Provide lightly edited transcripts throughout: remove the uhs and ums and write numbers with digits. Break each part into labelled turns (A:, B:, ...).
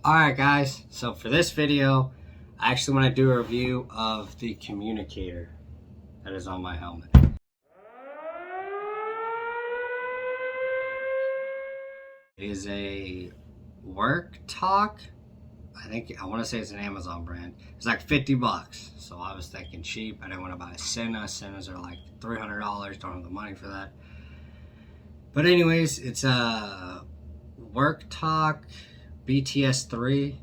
A: Alright guys, so for this video, I actually want to do a review of the communicator that is on my helmet. It is a Work Talk. I want to say it's an Amazon brand. It's like 50 bucks. So I was thinking cheap. I didn't want to buy a Sena. Senas are like $300. Don't have the money for that. But anyways, it's a Work Talk BTS 3.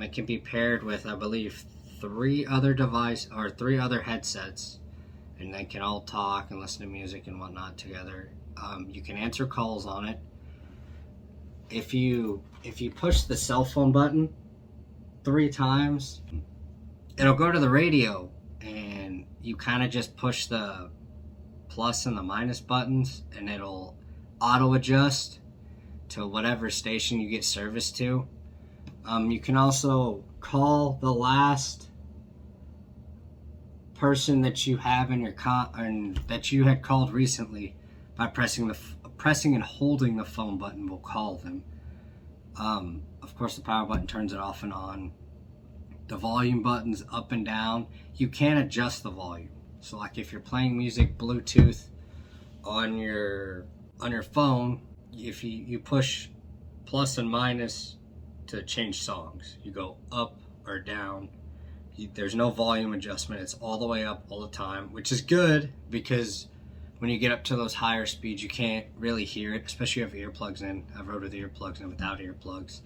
A: It can be paired with, I believe, three other headsets, and they can all talk and listen to music and whatnot together. You can answer calls on it. If you push the cell phone button 3 times, it'll go to the radio, and you kind of just push the plus and the minus buttons, and it'll auto adjust to whatever station you get service to. You can also call the last person that you have in your that you had called recently by pressing and holding the phone button will call them. Of course, the power button turns it off and on. The volume button's up and down. You can adjust the volume. So like if you're playing music Bluetooth on your phone, if you push plus and minus to change songs, you go up or down. There's no volume adjustment. It's all the way up all the time, which is good because when you get up to those higher speeds, you can't really hear it, especially if you have earplugs in. I've rode with earplugs and without earplugs.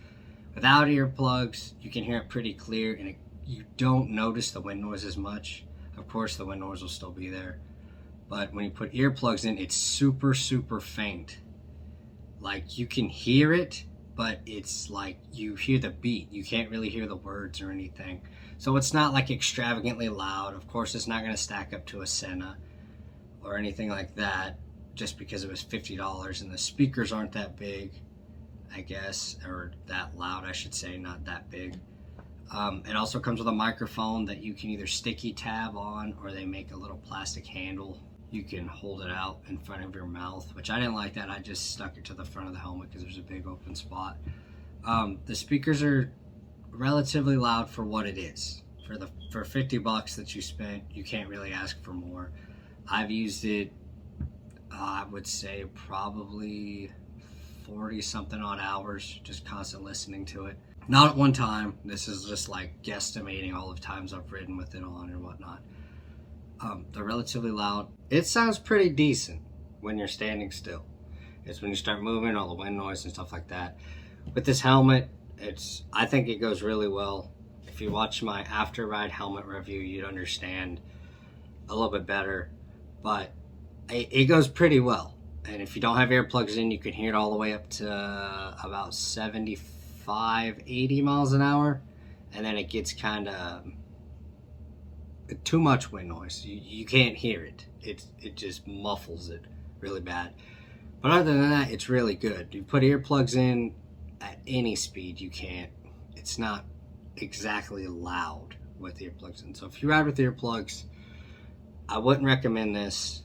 A: Without earplugs, you can hear it pretty clear, and you don't notice the wind noise as much. Of course, the wind noise will still be there, but when you put earplugs in, it's super, super faint. Like, you can hear it, but it's like you hear the beat. You can't really hear the words or anything. So it's not like extravagantly loud. Of course, it's not going to stack up to a Sena or anything like that, just because it was $50 and the speakers aren't that big, I guess, or that loud, I should say, not that big. It also comes with a microphone that you can either sticky tab on, or they make a little plastic handle. You can hold it out in front of your mouth, which I didn't like that. I just stuck it to the front of the helmet because there's a big open spot. The speakers are relatively loud for what it is. For 50 bucks that you spent, you can't really ask for more. I've used it, I would say probably 40 something odd hours, just constant listening to it. Not at one time. This is just like guesstimating all of times I've ridden with it on and whatnot. They're relatively loud. It sounds pretty decent when you're standing still. It's when you start moving, all the wind noise and stuff like that. With this helmet, I think it goes really well. If you watch my after ride helmet review, you'd understand a little bit better, but it goes pretty well. And if you don't have earplugs in, you can hear it all the way up to about 75, 80 miles an hour, and then it gets kind of too much wind noise. You can't hear it. It just muffles it really bad. But other than that, it's really good. You put earplugs in at any speed, you can't. It's not exactly loud with earplugs in. So if you ride with earplugs, I wouldn't recommend this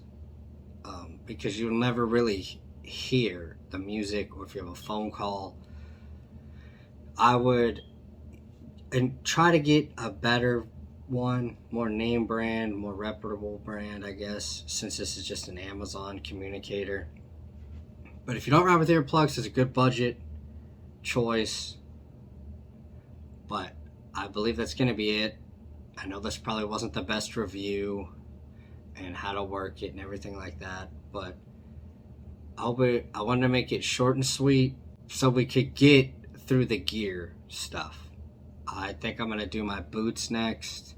A: because you'll never really hear the music, or if you have a phone call. I would try to get a better one, more name brand, more reputable brand, I guess, since this is just an Amazon communicator. But if you don't ride with earplugs, it's a good budget choice. But I believe that's going to be it. I know this probably wasn't the best review and how to work it and everything like that, but I wanted to make it short and sweet so we could get through the gear stuff. I think I'm going to do my boots next,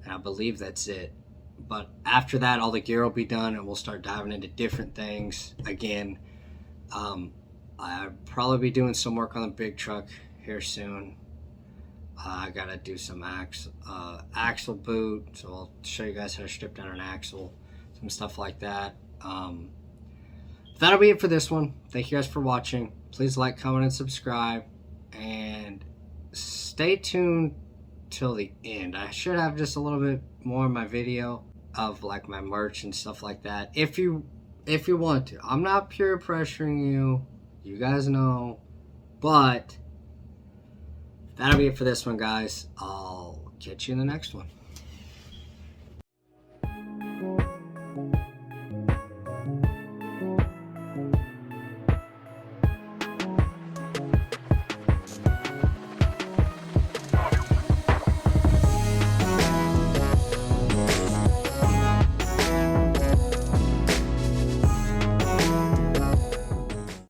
A: and I believe that's it. But after that, all the gear will be done, and we'll start diving into different things again. I'll probably be doing some work on the big truck here soon. I gotta do some axle boot, so I'll show you guys how to strip down an axle, some stuff like that. That'll be it for this one. Thank you guys for watching. Please like, comment, and subscribe, and stay tuned till the end. I should have just a little bit more in my video of like my merch and stuff like that, if you want to. I'm not peer pressuring you, you guys know, but that'll be it for this one, guys. I'll catch you in the next one.